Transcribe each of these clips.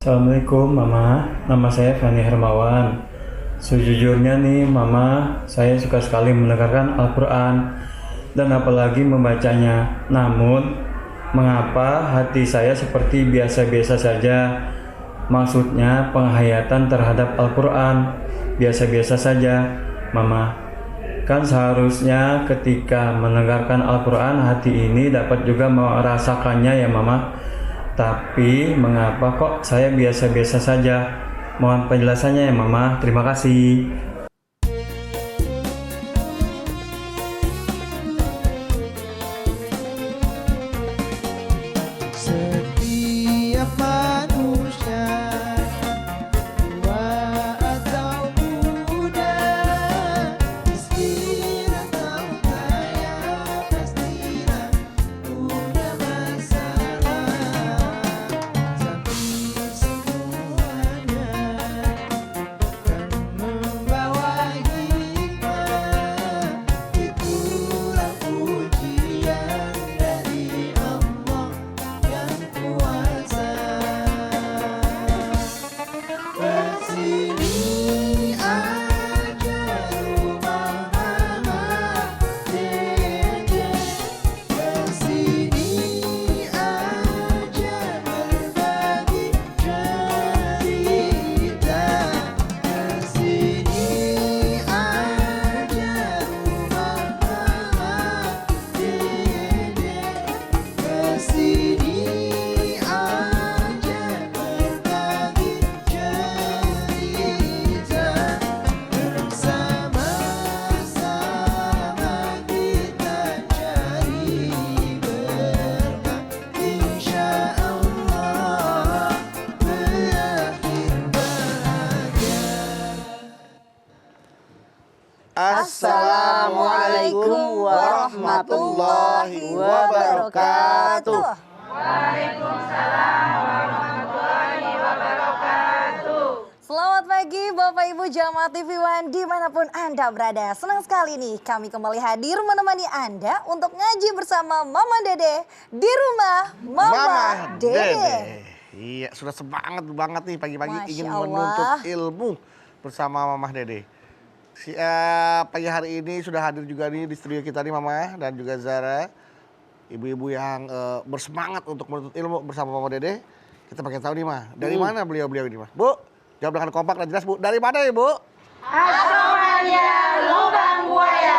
Assalamualaikum Mama, nama saya Fani Hermawan. Sejujurnya nih Mama, saya suka sekali mendengarkan Al-Quran dan apalagi membacanya. Namun, mengapa hati saya seperti biasa-biasa saja? Maksudnya penghayatan terhadap Al-Quran biasa-biasa saja Mama. Kan seharusnya ketika mendengarkan Al-Quran hati ini dapat juga merasakannya ya Mama. Tapi mengapa kok saya biasa-biasa saja? Mohon penjelasannya ya Mama. Terima kasih. Setiap manusia tua atau muda, miskin atau kaya, pastilah punya masalah. Tapi semuanya kan membawa hikmah. Itulah ujian dari Allah yang kuasa. Kesini aja rumah mama dede, kesini aja berbagi cerita, kesini aja rumah mama dede, kesini aja berbagi cerita, bersama-sama kita cari berkah, insya Allah berakhir bahagia. Assalamualaikum warahmatullahi wabarakatuh. Selamat pagi Bapak Ibu Jamaah TV One dimanapun Anda berada. Senang sekali nih kami kembali hadir menemani Anda untuk ngaji bersama Mama Dede di rumah Mama Dede. Iya, sudah semangat banget nih pagi-pagi Masya ingin Allah. menuntut ilmu bersama Mama Dede. Pagi hari ini sudah hadir juga nih di studio kita nih Mama dan juga Zara. Ibu-ibu yang bersemangat untuk menuntut ilmu bersama Mama Dede. Kita pengen tahu nih Ma, dari mana beliau-beliau ini Ma? Bu, jawab dengan kompak dan jelas Bu. Dari mana ya Bu? Lubang buaya.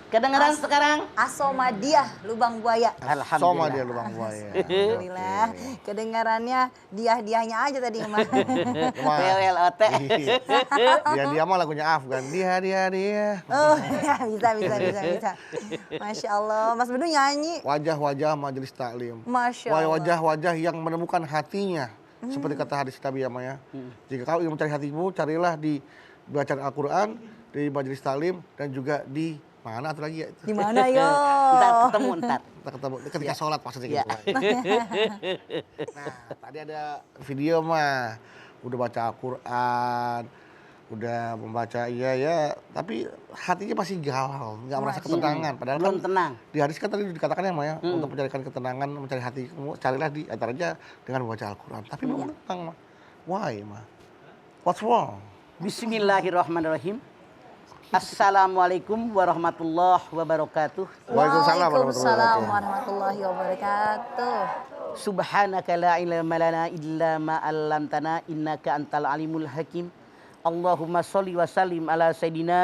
Kedengeran sekarang? Asomadiah Lubang Buaya. Soma dia lubang buaya. Alhamdulillah. Kedengarannya diah-diahnya aja tadi kemarin. PLOT. Dia mah lagunya Afgan. Dia. Oh bisa. Masya Allah. Mas Bedu nyanyi. Wajah-wajah majelis taklim. Masya Allah. Wajah-wajah yang menemukan hatinya. Seperti kata hadis Nabi ya Maya. Jika kau ingin mencari hatimu, carilah di bacaan Al-Quran, di majelis taklim, dan juga di mana atau lagi ya itu? Di mana yo? Ntar ketemu. Kita ketemu ketika sholat maksudnya Ya. gitu. Nah, tadi ada video mah. Udah baca Al-Quran, udah membaca ya, tapi hatinya masih galau, nggak merasa ketenangan. Padahal Belum kan tenang. di hadis kan tadi dikatakan ya Maya, untuk mencarikan ketenangan, mencari hatimu, carilah di antaranya dengan membaca Al-Quran. Tapi belum tenang mah. Why mah? What's wrong? Bismillahirrahmanirrahim. Assalamualaikum warahmatullahi wabarakatuh. Waalaikumsalam Waalaikumsalam warahmatullahi wabarakatuh. Subhanaka la ilma lana illa ma 'allamtana innaka antal alimul hakim. Allahumma sholli wa sallim ala sayidina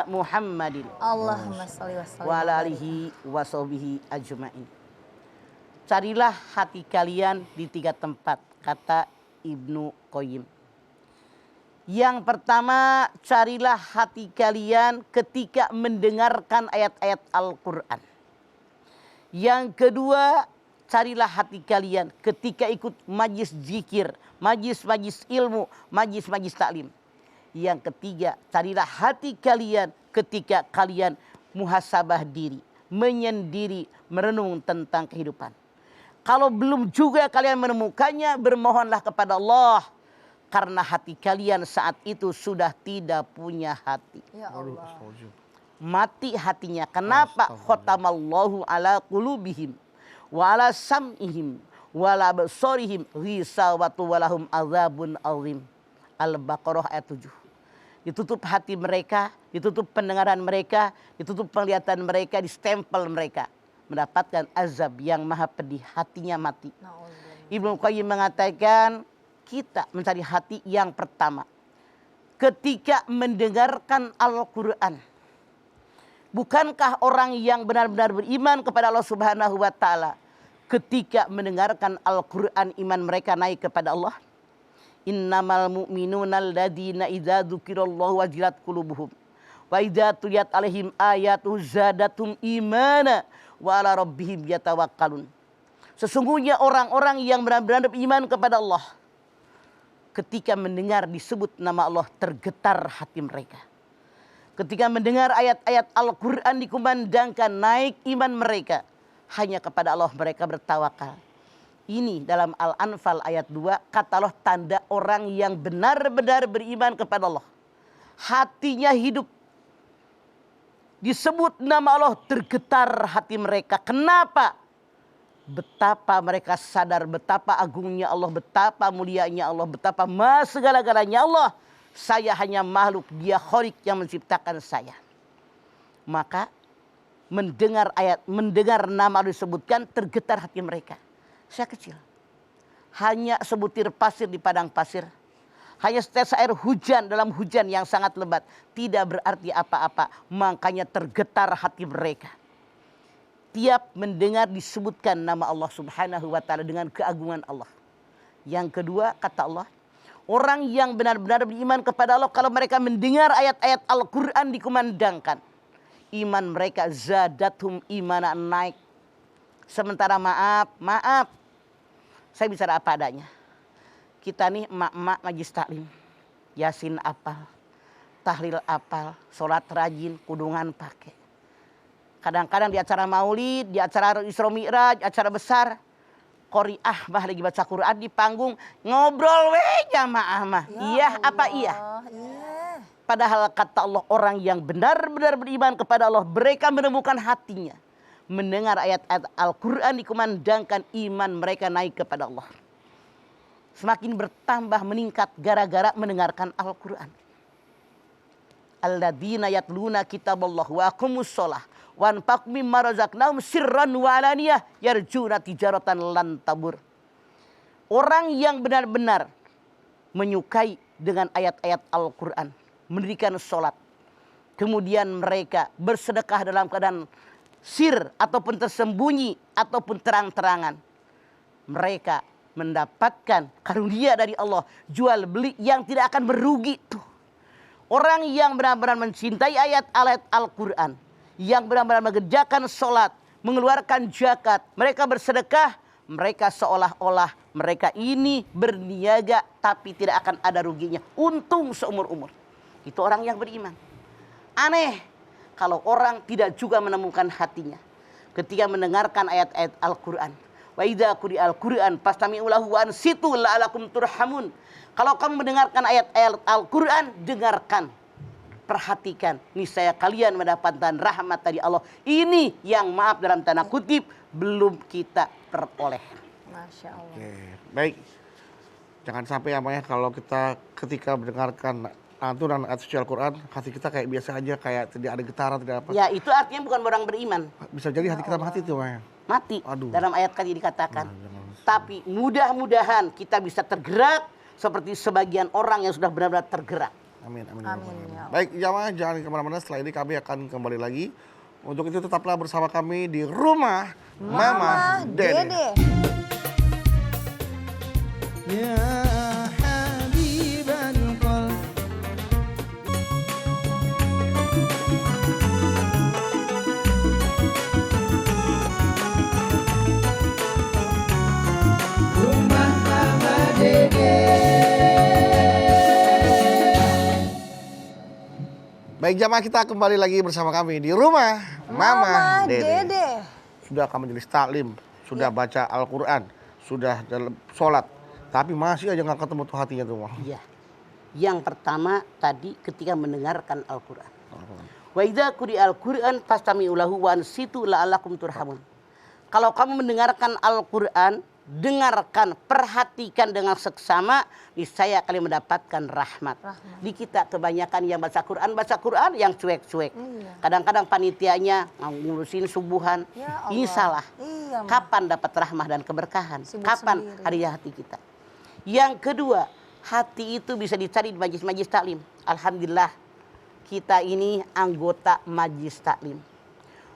Muhammadin Allahumma sholli wa sallim. wa ala alihi wa sahbihi ajmain. Carilah hati kalian di 3 tempat, kata Ibnu Qayyim. Yang pertama, carilah hati kalian ketika mendengarkan ayat-ayat Al-Quran. Yang kedua, carilah hati kalian ketika ikut majlis zikir, majlis ilmu, majlis taklim. Yang ketiga, carilah hati kalian ketika kalian muhasabah diri, menyendiri, merenung tentang kehidupan. Kalau belum juga kalian menemukannya, bermohonlah kepada Allah. Karena hati kalian saat itu sudah tidak punya hati. Ya Allah. Mati hatinya. Kenapa? Khotamallahu ala qulubihim wa ala sam'ihim wala absarihim ghisawatu walahum adzabun azim. Al-Baqarah ayat 7. Ditutup hati mereka, ditutup pendengaran mereka, ditutup penglihatan mereka, distempel mereka. Mendapatkan azab yang maha pedih, hatinya mati. Ibnu Qayyim mengatakan kita mencari hati yang pertama ketika mendengarkan Al-Quran. Bukankah orang yang benar-benar beriman kepada Allah Subhanahu wa Ta'ala ketika mendengarkan Al-Quran iman mereka naik kepada Allah? Innamal mu'minuna alladzina idza dzukirallahu wajilat qulubuhum wa idza tuliyat alaihim ayatu zadatum imana wa ala rabbihim yatawakkalun. Sesungguhnya orang-orang yang benar-benar beriman kepada Allah ketika mendengar disebut nama Allah tergetar hati mereka. Ketika mendengar ayat-ayat Al-Quran dikumandangkan naik iman mereka. Hanya kepada Allah mereka bertawakal. Ini dalam Al-Anfal ayat 2 kata Allah tanda orang yang benar-benar beriman kepada Allah. Hatinya hidup. Disebut nama Allah tergetar hati mereka. Kenapa? Betapa mereka sadar betapa agungnya Allah, betapa mulianya Allah, betapa maha segala-galanya Allah. Saya hanya makhluk, dia Khaliq yang menciptakan saya. Maka mendengar ayat, mendengar nama disebutkan tergetar hati mereka. Saya kecil. Hanya sebutir pasir di padang pasir. Hanya setetes air hujan dalam hujan yang sangat lebat. Tidak berarti apa-apa. Makanya tergetar hati mereka. Tiap mendengar disebutkan nama Allah Subhanahu wa Ta'ala dengan keagungan Allah. Yang kedua kata Allah. Orang yang benar-benar beriman kepada Allah. Kalau mereka mendengar ayat-ayat Al-Quran dikumandangkan. Iman mereka zadatum imana naik. Sementara maaf, saya bicara apa adanya. Kita nih emak-emak majlis taklim, yasin apal, tahlil apal, sholat rajin, kudungan pakai. Kadang-kadang di acara maulid, di acara Isra Mi'raj, acara besar, qori'ah mah lagi baca Quran di panggung, ngobrol jamaah mah. Iya apa iya? Padahal kata Allah orang yang benar-benar beriman kepada Allah, mereka menemukan hatinya. Mendengar ayat-ayat Al-Quran dikumandangkan iman mereka naik kepada Allah. Semakin bertambah meningkat gara-gara mendengarkan Al-Quran. Alladzina yatluna kitaballah wa aqamus shalah wa anfaqu mimma razaqnahum sirran wa alaniyah yarjuna tijaratan lan tabur. Orang yang benar-benar menyukai dengan ayat-ayat Al-Quran, mendirikan sholat, kemudian mereka bersedekah dalam keadaan sir ataupun tersembunyi ataupun terang-terangan. Mereka mendapatkan karunia dari Allah, jual beli yang tidak akan merugi tuh. Orang yang benar-benar mencintai ayat-ayat Al-Quran, yang benar-benar mengerjakan sholat, mengeluarkan zakat, mereka bersedekah, mereka seolah-olah mereka ini berniaga tapi tidak akan ada ruginya. Untung seumur-umur. Itu orang yang beriman. Aneh kalau orang tidak juga menemukan hatinya ketika mendengarkan ayat-ayat Al-Quran. Wa idza quri'al Qur'an fastami'u lahu wa ansitu la'alakum turhamun. Kalau kamu mendengarkan ayat-ayat Al-Quran, dengarkan, perhatikan, niscaya kalian mendapatkan rahmat dari Allah. Ini yang maaf dalam tanda kutip belum kita peroleh. Masya Allah. Oke, baik. Jangan sampai ya kalau kita ketika mendengarkan aturan ayat suci Al-Quran, hati kita kayak biasa aja, kayak tidak ada getaran, tidak apa. Ya itu artinya bukan orang beriman. Bisa jadi hati kita mati tuh, Maya. Mati. Aduh. Dalam ayat tadi dikatakan. Tapi mudah-mudahan kita bisa tergerak seperti sebagian orang yang sudah benar-benar tergerak. Amin, amin. Amin, ya Allah. Baik, jamaah jangan kemana-mana. Setelah ini kami akan kembali lagi. Untuk itu tetaplah bersama kami di rumah Mama Dede. يا حبيب القلب Rumah Mama Dede. Baik, jamaah kita kembali lagi bersama kami di rumah Mama Dede. Sudah kamu jenis taklim, sudah baca Al-Quran, sudah dalam sholat, tapi masih aja nggak ketemu tuh hatinya tuh. Iya. Yang pertama tadi ketika mendengarkan Al-Quran. Wa idza quri'al Qur'an fastami'u lahu wa ansitu la'alakum turhamun. Kalau kamu mendengarkan Al-Quran, dengarkan, perhatikan dengan seksama, niscaya kalian mendapatkan rahmat. Di kita kebanyakan yang baca Quran yang cuek-cuek. Kadang-kadang panitianya ngurusin subuhan. Ya Ini Allah. salah. Iya, Ma. Kapan dapat rahmah dan keberkahan? Sibuk Kapan sendiri. hari hati kita? Yang kedua, hati itu bisa dicari di majlis-majlis taklim. Alhamdulillah, kita ini anggota majlis taklim.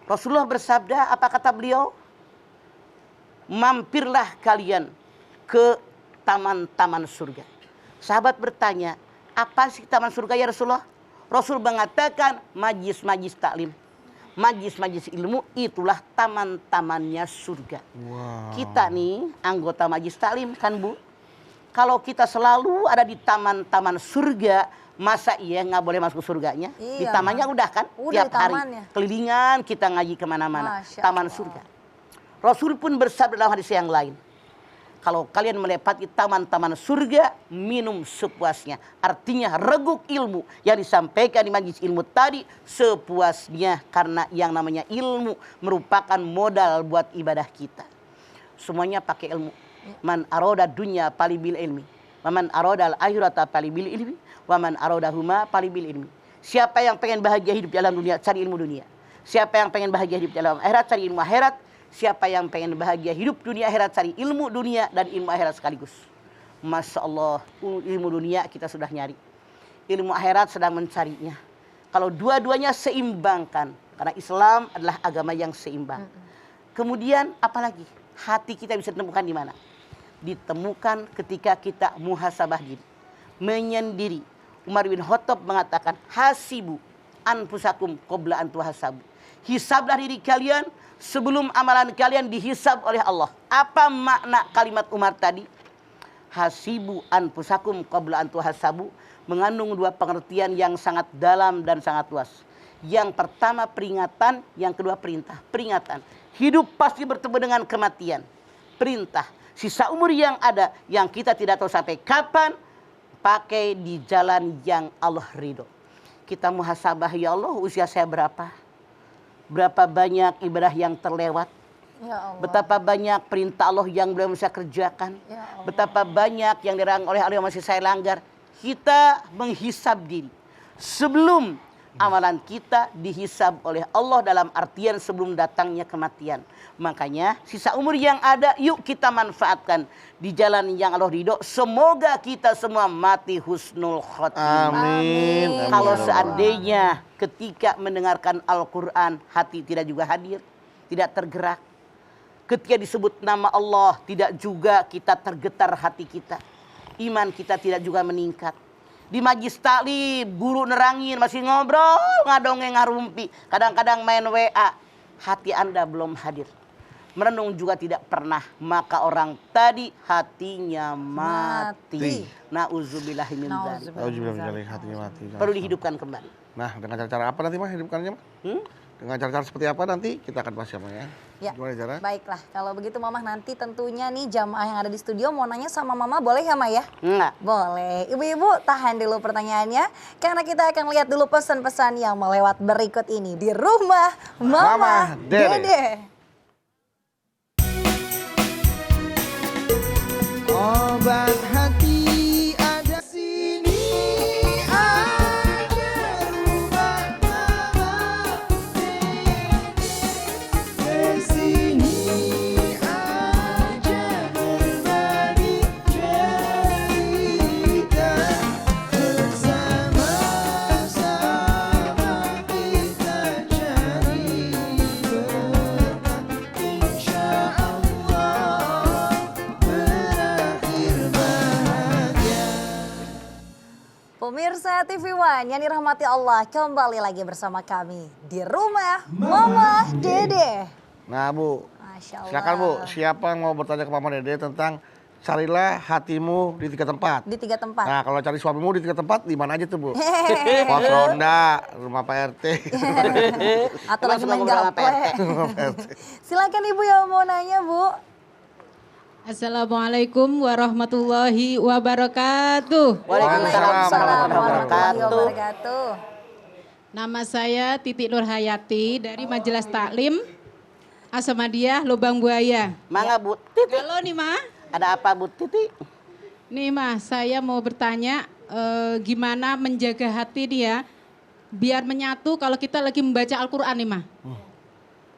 Rasulullah bersabda, apa kata beliau? Mampirlah kalian ke taman-taman surga. Sahabat bertanya, apa sih taman surga ya Rasulullah? Rasul mengatakan majlis-majlis taklim. Majlis-majlis ilmu itulah taman-tamannya surga. Kita nih anggota majlis taklim kan Bu? Kalau kita selalu ada di taman-taman surga, masa iya nggak boleh masuk surganya? Di Iya, tamannya udah kan? Udah Tiap di hari tamannya. kelilingan kita ngaji kemana-mana. Masya Taman Allah. surga. Rasul pun bersabda dalam hadis yang lain. Kalau kalian melewati taman-taman surga, minum sepuasnya. Artinya reguk ilmu yang disampaikan di majlis ilmu tadi sepuasnya. Karena yang namanya ilmu merupakan modal buat ibadah kita. Semuanya pakai ilmu. Man aroda dunya palibil ilmi. Waman aroda al-akhirata palibil ilmi. Waman aroda huma palibil ilmi. Siapa yang pengen bahagia hidup di dalam dunia, cari ilmu dunia. Siapa yang pengen bahagia hidup di dalam akhirat, cari ilmu akhirat. Siapa yang pengen bahagia hidup dunia akhirat, cari ilmu dunia dan ilmu akhirat sekaligus. Masya Allah, ilmu dunia kita sudah nyari. Ilmu akhirat sedang mencarinya. Kalau dua-duanya seimbangkan. Karena Islam adalah agama yang seimbang. Kemudian apalagi? Hati kita bisa ditemukan di mana? Ditemukan ketika kita muhasabah diri. Menyendiri. Umar bin Khattab mengatakan, hasibu anfusakum qabla an tuhasabu. Hisablah diri kalian sebelum amalan kalian dihisab oleh Allah. Apa makna kalimat Umar tadi? Hasibu anfusakum qabla an tuhasabu mengandung dua pengertian yang sangat dalam dan sangat luas. Yang pertama peringatan, yang kedua perintah. Peringatan, hidup pasti bertemu dengan kematian. Perintah, sisa umur yang ada yang kita tidak tahu sampai kapan, pakai di jalan yang Allah ridho. Kita muhasabah, ya Allah, usia saya berapa? Berapa banyak ibadah yang terlewat? Ya Allah. Betapa banyak perintah Allah yang belum saya kerjakan. Ya Allah. Betapa banyak yang dilarang oleh Allah yang masih saya langgar. Kita menghisab diri sebelum amalan kita dihisab oleh Allah, dalam artian sebelum datangnya kematian. Makanya sisa umur yang ada yuk kita manfaatkan di jalan yang Allah ridho. Semoga kita semua mati husnul khotimah. Amin. Kalau seandainya ketika mendengarkan Al-Quran hati tidak juga hadir, tidak tergerak. Ketika disebut nama Allah tidak juga kita tergetar hati kita. Iman kita tidak juga meningkat. Di majlis taklim, guru nerangin, masih ngobrol, ngadongeng, ngarumpi. Kadang-kadang main WA. Hati Anda belum hadir. Merenung juga tidak pernah. Maka orang tadi hatinya mati. Na'udzubillahi min dzalik. Alhamdulillah menjalin hatinya mati. Perlu dihidupkan kembali. Nah, dengan cara-cara apa nanti Mah hidupkannya Mah? Dengan cara-cara seperti apa nanti kita akan bahas ya Mah ya. Ya, Gimana cara? baiklah. Kalau begitu Mamah nanti tentunya nih jamaah yang ada di studio mau nanya sama Mama boleh ya Ma ya? Enggak. Boleh. Ibu-ibu tahan dulu pertanyaannya. Karena kita akan lihat dulu pesan-pesan yang melewat berikut ini. Di rumah Mama Dede. Obat hati ada sini, ada rumah Mama Dede. Di sini aja berbagi cerita, bersama-sama kita cari berkah, insya Allah berakhir bahagia. Pemirsa TV One yang dirahmati Allah, kembali lagi bersama kami di rumah Mama Dede. Nah Bu, Masya Allah. silakan Bu, siapa yang mau bertanya ke Mama Dede tentang carilah hatimu di 3 tempat. Di 3 tempat. Nah, kalau cari suamimu di 3 tempat, di mana aja tuh, Bu? Pos ronda, rumah Pak RT. Atau Emang lagi suka main ngobrol sama gaple. Rumah Pak RT. Silakan Ibu yang mau nanya Bu. Assalamualaikum warahmatullahi Waalaikumsalam Waalaikumsalam warahmatullahi warahmatullahi wabarakatuh. wabarakatuh. Nama saya Titi Nur Hayati dari Majelis Taklim. Asmadiyah Lubang Buaya. Mangga Bu Titi. Halo nih Ma. Ada apa Bu Titi? Nih Ma, saya mau bertanya gimana menjaga hati dia biar menyatu kalau kita lagi membaca Al-Quran nih Ma.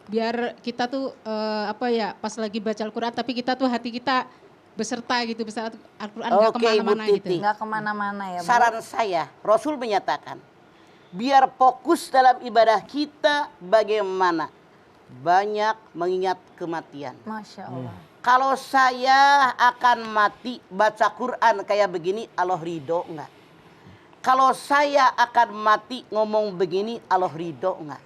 Biar kita tuh pas lagi baca Al-Quran tapi kita tuh hati kita beserta gitu, beserta Al-Quran nggak Oke, Ibu kemana-mana Titi. gitu. Nggak kemana-mana ya Bu. Saran saya, Rasul menyatakan, biar fokus dalam ibadah kita bagaimana banyak mengingat kematian. Masya Allah. Kalau saya akan mati baca Quran kayak begini, Allah ridho enggak? Kalau saya akan mati ngomong begini, Allah ridho enggak?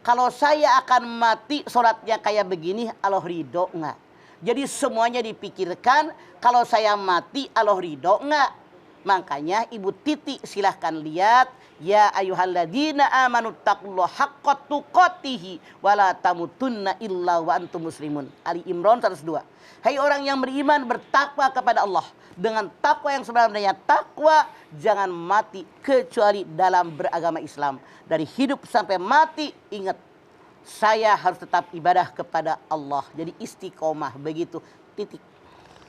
Kalau saya akan mati sholatnya kayak begini, Allah ridho enggak? Jadi semuanya dipikirkan, kalau saya mati Allah ridho enggak? Makanya Ibu Titi silahkan lihat, ya ayyuhalladzina amanu taqullaha haqqa tuqatih wa la tamutunna illa wa antum muslimun. Ali Imran 102. Hai orang yang beriman, bertakwa kepada Allah. Dengan takwa yang sebenarnya takwa, jangan mati kecuali dalam beragama Islam. Dari hidup sampai mati, ingat, saya harus tetap ibadah kepada Allah. Jadi istiqomah, begitu, titik.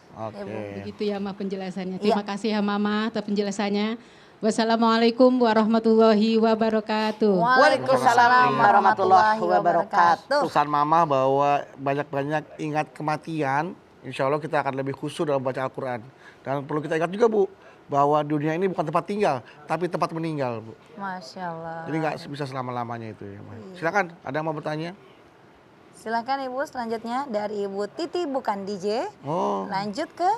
Oke. Begitu ya Ma penjelasannya. Terima kasih ya Mama atas penjelasannya. Wassalamualaikum warahmatullahi wabarakatuh. Waalaikumsalam warahmatullahi wabarakatuh. Pesan Mama bahwa banyak-banyak ingat kematian, insya Allah kita akan lebih khusyuk dalam baca Al-Quran. Dan perlu kita ingat juga Bu, bahwa dunia ini bukan tempat tinggal, tapi tempat meninggal Bu. Masya Allah. Jadi nggak bisa selama-lamanya itu ya. Silakan, ada yang mau bertanya? Silakan Ibu selanjutnya dari Ibu Titi bukan DJ. Oh. Lanjut ke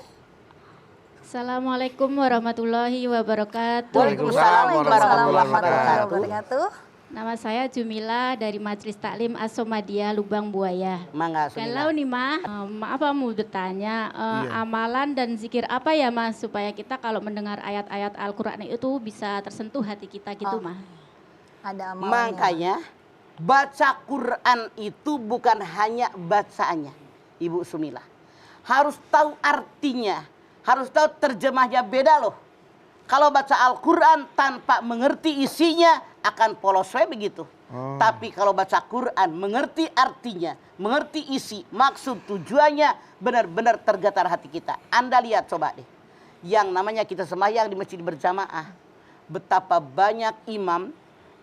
Assalamualaikum warahmatullahi wabarakatuh. Waalaikumsalam warahmatullahi wabarakatuh. Nama saya Jumila dari Majelis Taklim As-Samadiyah Lubang Buaya. Mangga Kalau nih Ma, maaf mau bertanya, amalan dan zikir apa ya Mas supaya kita kalau mendengar ayat-ayat Al-Quran itu bisa tersentuh hati kita gitu Ma? Ada amalannya. Makanya baca Quran itu bukan hanya bacaannya, Ibu Sumila. Harus tahu artinya, harus tahu terjemahnya, beda loh. Kalau baca Al-Quran tanpa mengerti isinya akan polos begitu. Tapi kalau baca Quran mengerti artinya, mengerti isi, maksud, tujuannya, benar-benar tergetar hati kita. Anda lihat coba deh, yang namanya kita sembahyang di masjid berjamaah, betapa banyak imam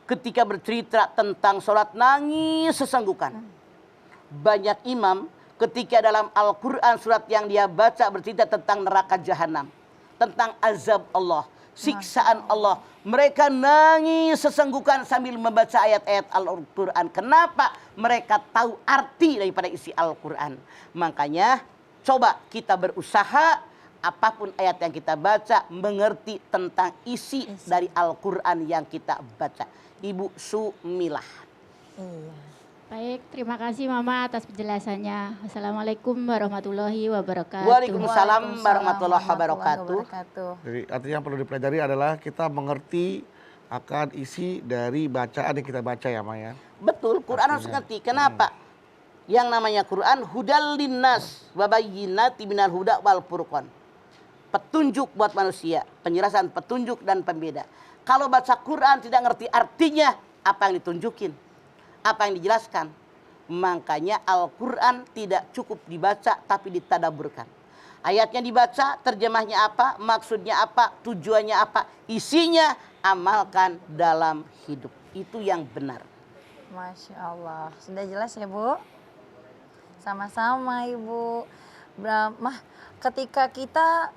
ketika bercerita tentang sholat nangis sesenggukan. Banyak imam ketika dalam Al-Quran surat yang dia baca bercerita tentang neraka jahanam, tentang azab Allah, siksaan Allah. Mereka nangis sesenggukan sambil membaca ayat-ayat Al-Quran. Kenapa? Mereka tahu arti daripada isi Al-Quran. Makanya coba kita berusaha apapun ayat yang kita baca, mengerti tentang isi dari Al-Quran yang kita baca. Ibu Sumilah. Iya. Baik, terima kasih Mama atas penjelasannya. Assalamualaikum warahmatullahi wabarakatuh. Waalaikumsalam warahmatullahi wabarakatuh. Jadi artinya yang perlu dipelajari adalah kita mengerti akan isi dari bacaan yang kita baca ya Maya. Betul, Quran harus ngerti. Kenapa? Yang namanya Quran hudal linnas wa bayyinati minal huda wal furqan. Petunjuk buat manusia, penjelasan, petunjuk dan pembeda. Kalau baca Quran tidak ngerti artinya, apa yang ditunjukin? Apa yang dijelaskan? Makanya Al-Quran tidak cukup dibaca tapi ditadaburkan. Ayatnya dibaca, terjemahnya apa, maksudnya apa, tujuannya apa, isinya amalkan dalam hidup. Itu yang benar. Masya Allah. Sudah jelas ya Bu? Sama-sama Ibu. Mah, ketika kita,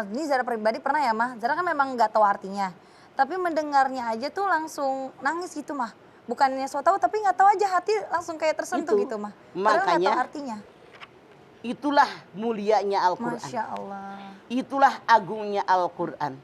ini Zara pribadi pernah ya Mah, Zara kan memang nggak tahu artinya. Tapi mendengarnya aja tuh langsung nangis gitu Mah. Bukannya so tahu tapi nggak tahu aja hati langsung kayak tersentuh Itu. gitu Mah. Padahal nggak Makanya tahu artinya. itulah mulianya Al-Quran. Masya Allah. Itulah agungnya Al-Quran.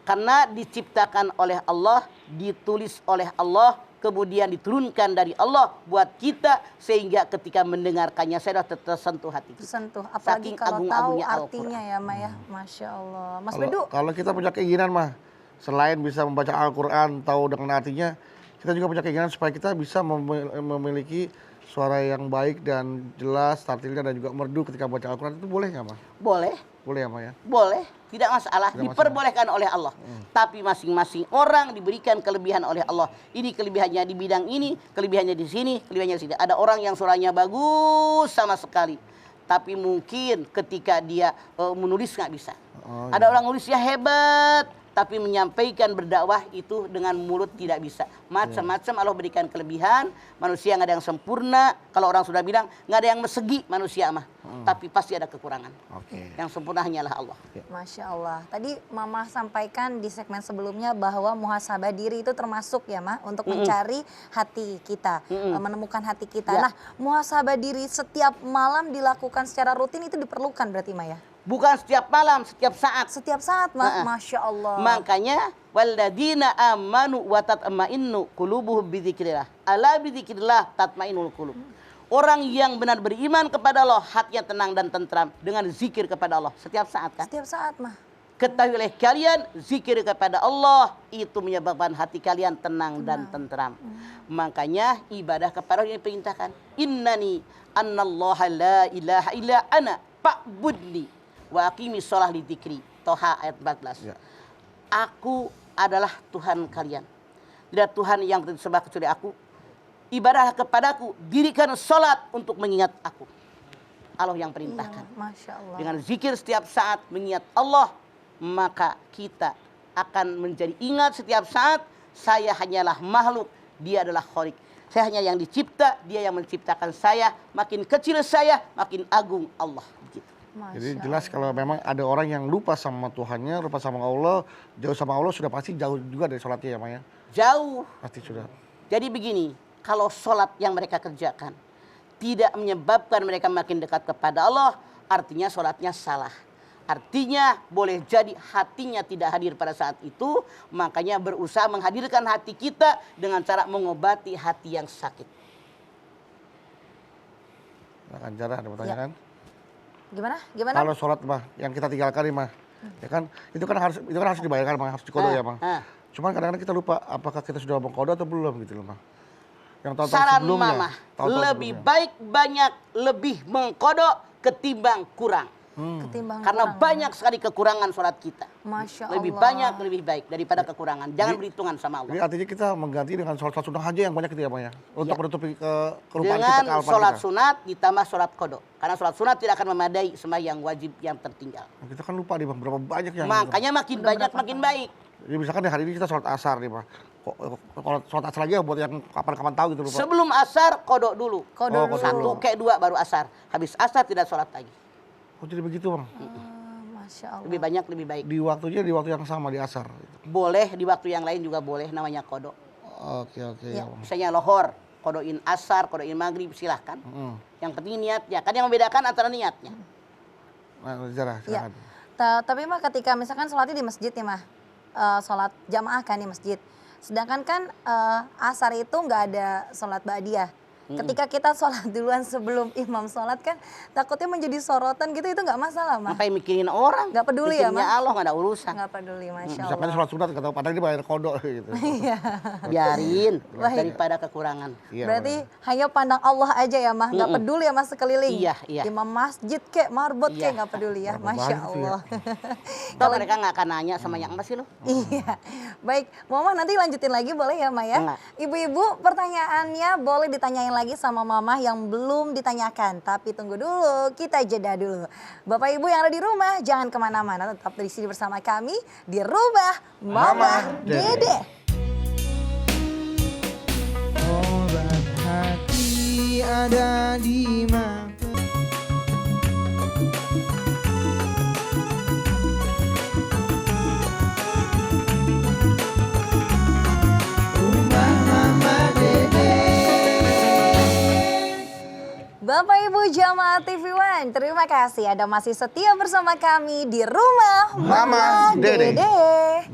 Karena diciptakan oleh Allah, ditulis oleh Allah, kemudian diturunkan dari Allah buat kita, sehingga ketika mendengarkannya saya sudah tersentuh hati kita. Tersentuh. Apalagi Saking kalau tahu agung-agungnya artinya ya Mah ya. Masya Allah. Mas Bedu. Kalau kita punya keinginan Mah, selain bisa membaca Al-Quran, tahu dengan artinya, kita juga punya keinginan supaya kita bisa memiliki suara yang baik dan jelas, tartilnya dan juga merdu ketika baca Al-Quran. Itu boleh nggak Mah? Boleh, Boleh ya, Ma ya? Boleh, tidak masalah, Tidak masalah. diperbolehkan oleh Allah. Tapi masing-masing orang diberikan kelebihan oleh Allah. Ini kelebihannya di bidang ini, kelebihannya di sini, kelebihannya di sini. Ada orang yang suaranya bagus sama sekali. Tapi mungkin ketika dia menulis nggak bisa. Oh, Ada orang nulisnya hebat, tapi menyampaikan berdakwah itu dengan mulut tidak bisa. Macam-macam Allah berikan kelebihan. Manusia nggak ada yang sempurna. Kalau orang sudah bilang nggak ada yang mesegi manusia mah. Tapi pasti ada kekurangan. Oke. Yang sempurna hanyalah Allah. Masya Allah. Tadi Mama sampaikan di segmen sebelumnya bahwa muhasabah diri itu termasuk ya Ma untuk mencari hati kita, menemukan hati kita. Ya. Nah, muhasabah diri setiap malam dilakukan secara rutin itu diperlukan berarti Ma ya? Bukan setiap malam, setiap saat. Setiap saat Ma, Masya Allah. Makanya walladzina amanu wa tatma'innu qulubuhum bidzikrillah. Ala bidzikrillah tatma'innul qulub. Orang yang benar beriman kepada Allah, hatinya tenang dan tentram dengan zikir kepada Allah setiap saat kan? Setiap saat Ma. Ketahuilah kalian, zikir kepada Allah itu menyebabkan hati kalian tenang dan tentram. Makanya ibadah kepada Allah yang diperintahkan. Innani annallaha la ilaha illa ana fa'budni wa aqimi sholah li dzikri. Toha ayat 14. Ya. Aku adalah Tuhan kalian. Tidak Tuhan yang disembah kecuali aku. Ibadah kepadaku, dirikan sholat untuk mengingat aku. Allah yang perintahkan. Masya Allah. Dengan zikir setiap saat mengingat Allah, maka kita akan menjadi ingat setiap saat, saya hanyalah makhluk, dia adalah Khalik. Saya hanya yang dicipta, dia yang menciptakan saya. Makin kecil saya, makin agung Allah. Begitu. Jadi jelas kalau memang ada orang yang lupa sama Tuhannya, lupa sama Allah, jauh sama Allah, sudah pasti jauh juga dari sholatnya ya, Ma ya? Jauh. Pasti sudah. Jadi begini, kalau sholat yang mereka kerjakan tidak menyebabkan mereka makin dekat kepada Allah, artinya sholatnya salah. Artinya boleh jadi hatinya tidak hadir pada saat itu, makanya berusaha menghadirkan hati kita dengan cara mengobati hati yang sakit. Nah, kan Zara ada pertanyaan? Gimana? Gimana? Kalau sholat mah yang kita tinggalkan nih mah, ya kan itu kan harus dibayarkan mah, harus dikodok ya mah. Cuman kadang-kadang kita lupa apakah kita sudah mengkodok atau belum gitu loh mah. Yang tahun-tahun Saran sebelumnya, mama, tahun-tahun lebih sebelumnya. baik banyak lebih mengkodok ketimbang kurang. Ketimbang Karena kurang. banyak sekali kekurangan sholat kita. Masya Lebih Allah. banyak, lebih baik daripada kekurangan. Jangan berhitungan sama Jadi Allah. artinya kita mengganti dengan sholat sunnah aja yang banyak gitu ya mah ya. Untuk menutupi kelupaan kita, Dengan kealpaan sholat kita. sunat ditambah sholat kodok. Karena sholat sunat tidak akan memadai sembahyang wajib yang tertinggal. Nah, kita kan lupa nih Bang, berapa banyak yang Makanya makin banyak makin baik. Jadi misalkan di hari ini kita sholat asar nih Pak. Kalau sholat asar aja buat yang kapan-kapan tahu gitu loh Pak. Sebelum asar kodok dulu. Kodok Oh, dulu. Satu kayak dua baru asar. Habis asar tidak sholat lagi. Oh jadi begitu Bang. Masya Allah. Lebih banyak lebih baik. Di waktunya di waktu yang sama di asar. Boleh di waktu yang lain juga boleh, namanya kodok. Oke ya Bang. Misalnya lohor, kodokin asar, kodokin maghrib, silahkan. Yang penting niatnya. Kan yang membedakan antara niatnya. Nah, Zara, Ya. silakan. Tapi mah ketika misalkan sholatnya di masjid nih mah, sholat jamaah kan di masjid. Sedangkan kan asar itu nggak ada sholat ba'diyah. Ketika kita sholat duluan sebelum imam sholat kan takutnya menjadi sorotan gitu, itu nggak masalah mah. Ngapain mikirin orang? Nggak peduli ya, Mikirinnya Ma? Allah, nggak ada urusan. Nggak peduli, Masya Misalkan Allah. sholat sunat kata padahal dia bayar kodok gitu. Biarin Baik. daripada kekurangan. Iya, Berarti hanya pandang Allah aja ya mah, nggak peduli ya mas sekeliling. Iya, iya. Imam masjid kek, marbot Iya. kek, nggak peduli ya, Berapa Masya banyak tuh ya? Allah. Toh mereka nggak akan nanya sama yang apa sih lo? Iya, baik. Mama nanti lanjutin lagi boleh ya Maya? Enggak. Ibu-ibu pertanyaannya boleh ditanyain lagi sama Mama yang belum ditanyakan. Tapi tunggu dulu, kita jeda dulu. Bapak Ibu yang ada di rumah jangan kemana-mana, tetap di sini bersama kami di Rumah Mama Dede. Obat hati ada di mana? Rumah Mama Dede. Bapak Ibu Jamaah TV One, terima kasih Anda masih setia bersama kami di Rumah Mama Dede. Dede.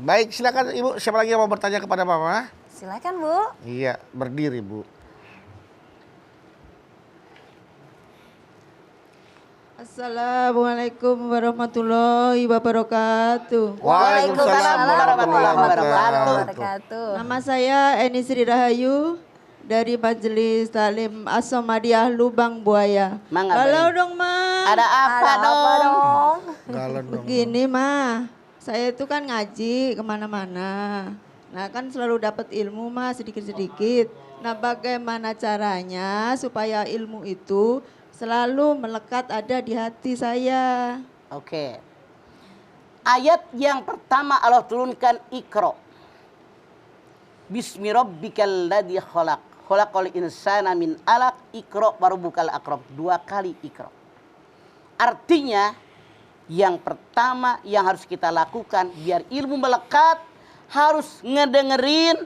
Baik, silakan Ibu. Siapa lagi yang mau bertanya kepada Mama? Silakan Bu. Iya, berdiri Bu. Assalamualaikum warahmatullahi wabarakatuh. Waalaikumsalam warahmatullahi wabarakatuh. wabarakatuh. Nama saya Eni Sri Rahayu dari Majelis Taklim As-Samadiyah Lubang Buaya. Mangga, Halo Bayi. dong, Ma. Ada apa Ada dong? apa dong? Galon dong. Begini, Ma. Saya itu kan ngaji kemana-mana. Nah, kan selalu dapat ilmu, Ma, sedikit-sedikit. Nah, bagaimana caranya supaya ilmu itu selalu melekat ada di hati saya? Oke. Ayat yang pertama Allah turunkan Iqra. Bismi rabbikal ladzi khalaq. Khalaqal insana min alaq. Iqra wa rabbukal akram. 2 kali Iqra. Artinya yang pertama yang harus kita lakukan biar ilmu melekat harus ngedengerin,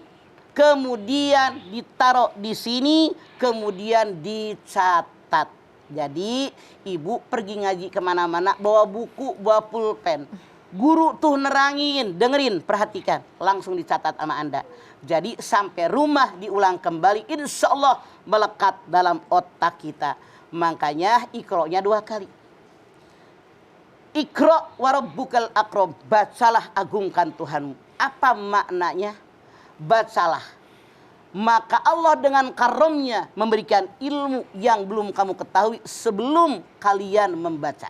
kemudian ditaruh di sini, kemudian dicatat. Jadi ibu pergi ngaji kemana-mana bawa buku, bawa pulpen. Guru tuh nerangin, dengerin, perhatikan. Langsung dicatat sama Anda. Jadi sampai rumah diulang kembali, insya Allah melekat dalam otak kita. Makanya Iqra-nya 2 kali. Iqra wa rabbukal akram. Bacalah, agungkan Tuhanmu. Apa maknanya? Bacalah. Maka Allah dengan karamnya memberikan ilmu yang belum kamu ketahui sebelum kalian membaca.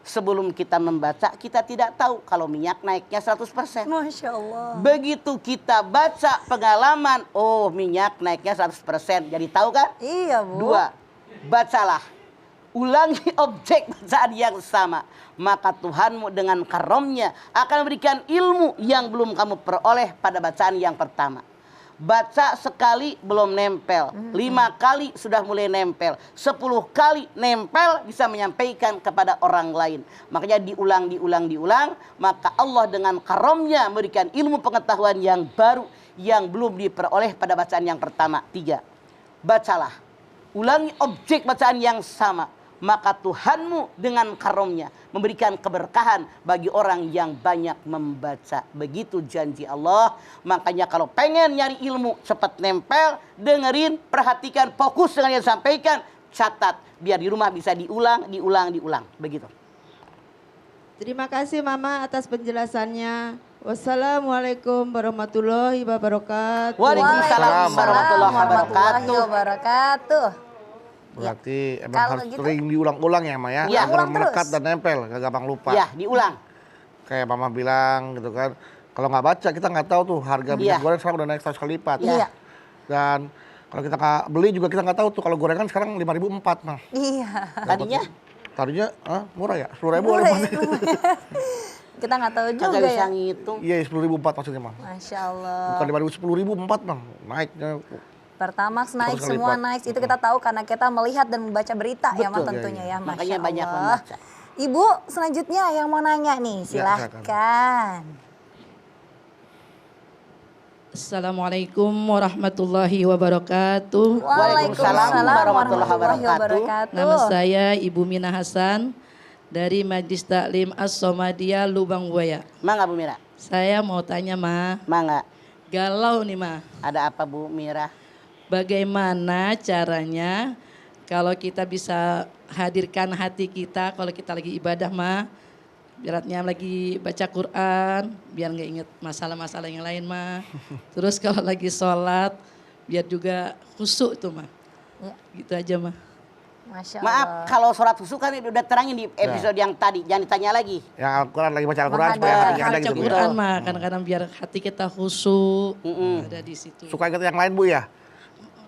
Sebelum kita membaca, kita tidak tahu kalau minyak naiknya 100%. Masya Allah. Begitu kita baca pengalaman, oh minyak naiknya 100%. Jadi tahu kan? Iya, Bu. 2, bacalah. Ulangi objek bacaan yang sama. Maka Tuhanmu dengan karamnya akan memberikan ilmu yang belum kamu peroleh pada bacaan yang pertama. Baca sekali belum nempel, 5 kali sudah mulai nempel, 10 kali nempel bisa menyampaikan kepada orang lain. Makanya diulang, maka Allah dengan karamnya memberikan ilmu pengetahuan yang baru yang belum diperoleh pada bacaan yang pertama. 3, bacalah, ulangi objek bacaan yang sama. Maka Tuhanmu dengan karamnya memberikan keberkahan bagi orang yang banyak membaca. Begitu janji Allah. Makanya kalau pengen nyari ilmu cepat nempel, dengerin, perhatikan, fokus dengan yang disampaikan, catat. Biar di rumah bisa diulang. Begitu. Terima kasih Mama atas penjelasannya. Wassalamualaikum warahmatullahi wabarakatuh. Waalaikumsalam warahmatullahi wabarakatuh. wabarakatuh. Berarti emang Kalau harus gitu- sering diulang-ulang ya, Ma ya? Iya. Agar Ulang melekat terus. dan nempel, gak gampang lupa. Ya, diulang. Kayak Mama bilang gitu kan. Kalau nggak baca kita nggak tahu tuh harga minyak Iya. goreng sekarang udah naik 100 kali lipat. Iya. Dan kalau kita nggak beli juga kita nggak tahu tuh kalau gorengan sekarang 5.004 Mah. Iya. Tadinya Murah ya? 10.000 Murah oleh ya. Kita nggak tahu juga kagak bisa ya. ngitung. Iya 10.004 maksudnya Mah. Masya Allah. Bukan 5.000, 10.004 Mah. Naiknya. Pertamax naik, 100 kali semua lipat. naik. Itu kita tahu karena kita melihat dan membaca berita ya, Mas, Betul. tentunya ya. Masya Makanya banyak Allah. membaca. Ibu, selanjutnya yang mau nanya nih, silakan. silahkan. Assalamualaikum warahmatullahi wabarakatuh. Waalaikumsalam warahmatullahi wabarakatuh. Nama saya Ibu Mina Hasan dari Majelis Taklim As-Samadiyah Lubang Buaya. Mangga Bu Mira. Saya mau tanya Ma, Mangga. galau nih Ma. Ada apa Bu Mira? Bagaimana caranya kalau kita bisa hadirkan hati kita kalau kita lagi ibadah Ma, beratnya lagi baca Quran, biar nggak inget masalah-masalah yang lain Ma. Terus kalau lagi sholat, biar juga khusyuk tuh Ma. Ya. Gitu aja Ma. Masya Maaf, Allah. kalau surat khusyuk kan udah terangin di episode yang tadi. Jangan ditanya lagi. Yang Al-Quran lagi baca Al-Quran Menghadap. supaya hatinya ada Baca gitu Bu ya. Quran mah kadang-kadang biar hati kita khusyuk ada di situ. Suka ingat yang lain Bu ya?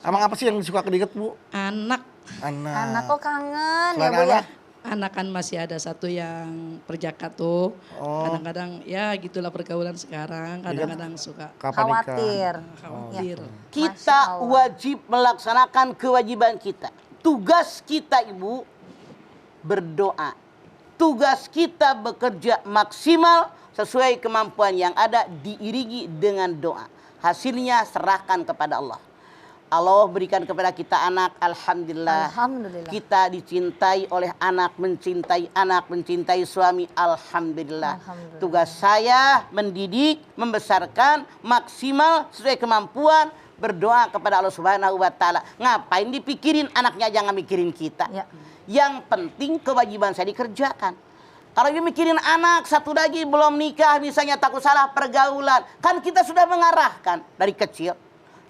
Emang apa sih yang suka diinget Bu? Anak, Anak kok kangen ya, Selain Bu ya? anak? anak kan masih ada satu yang perjaka tuh. Kadang-kadang ya gitulah pergaulan sekarang. Kadang-kadang suka Kapan nikah? Khawatir. khawatir. Kita wajib melaksanakan kewajiban kita. Tugas kita Ibu berdoa. Tugas kita bekerja maksimal sesuai kemampuan yang ada diiringi dengan doa. Hasilnya serahkan kepada Allah. Allah berikan kepada kita anak, alhamdulillah. Alhamdulillah. Kita dicintai oleh anak, mencintai suami, alhamdulillah. Alhamdulillah. Tugas saya mendidik, membesarkan maksimal sesuai kemampuan, berdoa kepada Allah Subhanahu wa taala. Ngapain dipikirin anaknya, jangan mikirin kita. Ya. Yang penting kewajiban saya dikerjakan. Kalau dia mikirin anak satu lagi belum nikah misalnya takut salah pergaulan, kan kita sudah mengarahkan dari kecil.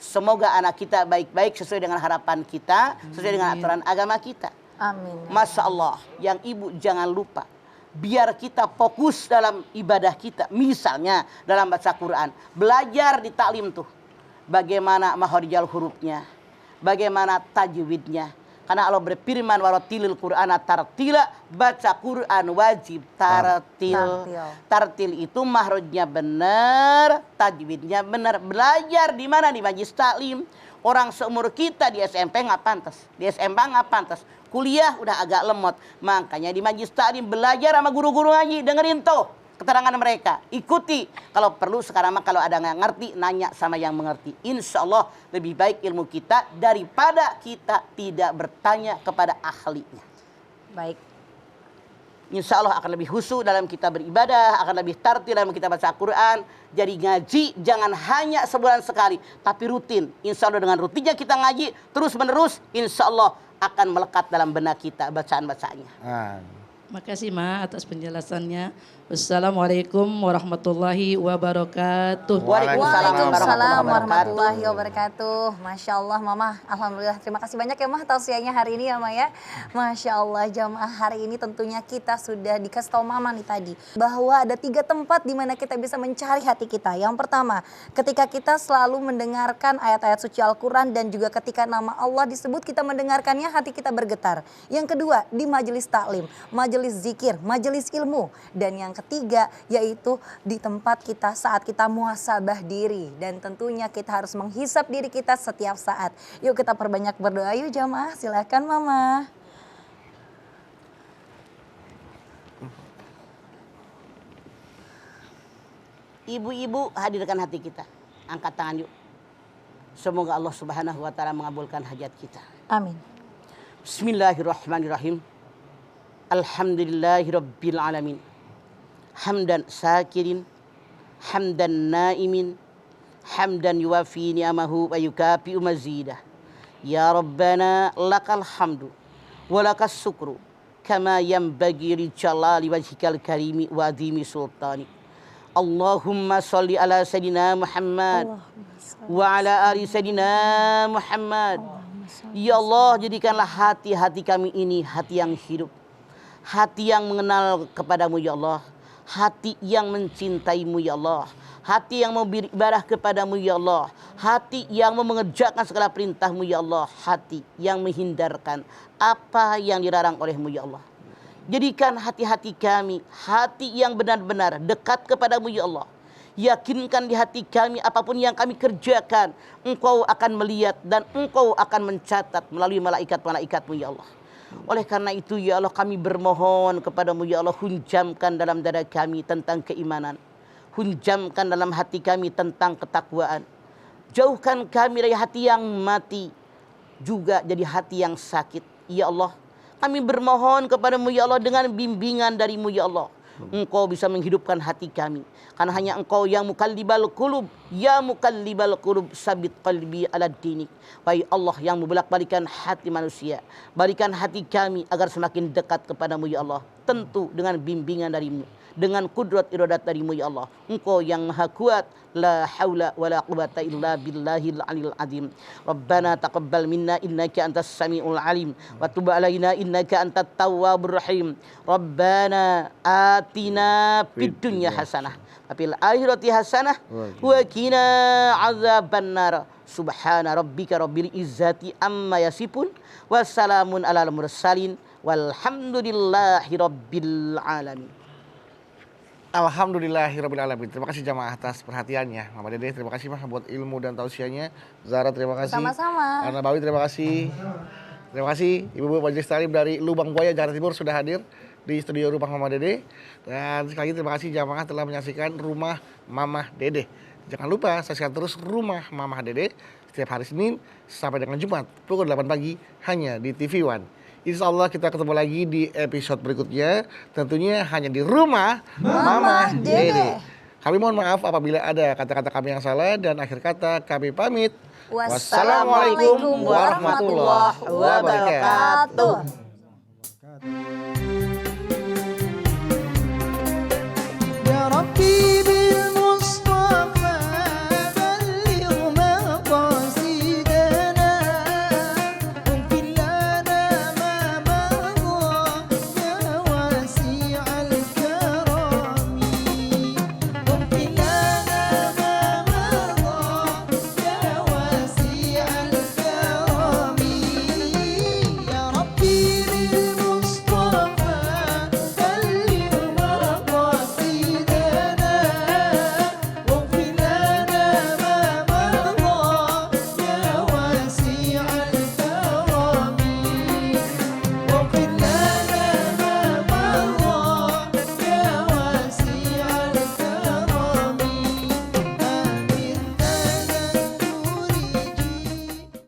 Semoga anak kita baik-baik sesuai dengan harapan kita, sesuai dengan aturan agama kita. Amin. Masya Allah, yang ibu jangan lupa. Biar kita fokus dalam ibadah kita. Misalnya dalam baca Quran. Belajar di taklim tuh. Bagaimana makharijal hurufnya. Bagaimana tajwidnya. Karena Allah berfirman waratilil Qur'ana tartila, baca Quran wajib tartil. Tartil itu mahrojnya benar, tajwidnya benar. Belajar di mana? Di majlis taklim. Orang seumur kita di SMP nggak pantas, di SMA nggak pantas. Kuliah udah agak lemot. Makanya di majlis taklim belajar sama guru-guru ngaji, dengerin tuh keterangan mereka, ikuti. Kalau perlu sekarang mah kalau ada nggak ngerti, nanya sama yang mengerti. Insya Allah lebih baik ilmu kita daripada kita tidak bertanya kepada ahlinya. Baik. Insya Allah akan lebih khusyuk dalam kita beribadah, akan lebih tartil dalam kita baca Quran. Jadi ngaji jangan hanya sebulan sekali, tapi rutin. Insya Allah dengan rutinnya kita ngaji terus menerus, insya Allah akan melekat dalam benak kita bacaan-bacaannya. Makasih Ma atas penjelasannya. Wassalamualaikum warahmatullahi wabarakatuh. Waalaikumsalam warahmatullahi wabarakatuh. Masya Allah Mama, alhamdulillah terima kasih banyak ya Mah tausiahnya hari ini ya Ma ya. Masya Allah jamaah hari ini tentunya kita sudah dikasih tahu Mama nih tadi bahwa ada 3 tempat di mana kita bisa mencari hati kita. Yang pertama, ketika kita selalu mendengarkan ayat-ayat suci Al-Quran dan juga ketika nama Allah disebut kita mendengarkannya hati kita bergetar. Yang kedua, di majelis taklim, majelis zikir, majelis ilmu, dan yang ketiga yaitu di tempat kita saat kita muhasabah diri dan tentunya kita harus menghisap diri kita setiap saat. Yuk kita perbanyak berdoa yuk jamaah, silakan Mama. Ibu-ibu hadirkan hati kita, angkat tangan yuk. Semoga Allah Subhanahu wa taala mengabulkan hajat kita. Amin. Bismillahirrahmanirrahim. Alhamdulillahirabbil alamin. Hamdan sakirin, hamdan naimin, hamdan yuwafi ni'amahu wa yukafi'u mazidah. Ya Rabbana lakal hamdu wa lakas syukru kama yanbaghi li jalali wajhikal karimi wa adhimi sultanik. Allahumma sholli ala sayyidina Muhammad wa ala ali sayyidina Muhammad. Ya Allah, jadikanlah hati-hati kami ini hati yang hidup, hati yang mengenal kepadamu ya Allah, hati yang mencintaimu ya Allah, hati yang mau beribadah kepadamu ya Allah, hati yang mau mengerjakan segala perintahmu ya Allah, hati yang menghindarkan apa yang dilarang olehmu ya Allah. Jadikan hati-hati kami hati yang benar-benar dekat kepadamu ya Allah. Yakinkan di hati kami apapun yang kami kerjakan, Engkau akan melihat dan Engkau akan mencatat melalui malaikat-malaikatmu ya Allah. Oleh karena itu ya Allah kami bermohon kepadamu ya Allah, hunjamkan dalam dada kami tentang keimanan, hunjamkan dalam hati kami tentang ketakwaan, jauhkan kami dari hati yang mati juga jadi hati yang sakit ya Allah. Kami bermohon kepadamu ya Allah dengan bimbingan darimu ya Allah, Engkau bisa menghidupkan hati kami. Karena hanya Engkau yang mukallibal qulub, ya mukallibal qulub sabit qalbi ala dinik. Wahai Allah yang membolak-balikan hati manusia, balikan hati kami agar semakin dekat kepadamu ya Allah. Tentu dengan bimbingan darimu, dengan kudrat iradat darimu ya Allah. Engkau yang maha kuat, la haula wala quwata illa billahil aliyil azim. Rabbana taqabbal minna innaka antas samiul alim wa tub alaina innaka antat tawwabur rahim. Rabbana atina fid dunya hasanah wa fil akhirati hasanah wa qina azabannar. Subhana rabbika rabbil izzati amma yasifun wassalamun alal mursalin walhamdulillahi rabbil alamin. Alhamdulillahirabbil alamin. Terima kasih jamaah atas perhatiannya. Mama Dede terima kasih Mah buat ilmu dan tausiahnya. Zara terima kasih. Sama-sama. Ana Bawi terima kasih. Terima kasih ibu-ibu majelis taklim dari Lubang Buaya Jakarta Timur sudah hadir di studio rumah Mama Dede. Dan sekali lagi terima kasih jamaah telah menyaksikan rumah Mama Dede. Jangan lupa saksikan terus rumah Mama Dede setiap hari Senin sampai dengan Jumat pukul 8 pagi hanya di TV One. Insya Allah kita ketemu lagi di episode berikutnya, tentunya hanya di rumah Mama Dede. Kami mohon maaf apabila ada kata-kata kami yang salah dan akhir kata kami pamit. Wassalamualaikum warahmatullahi wabarakatuh.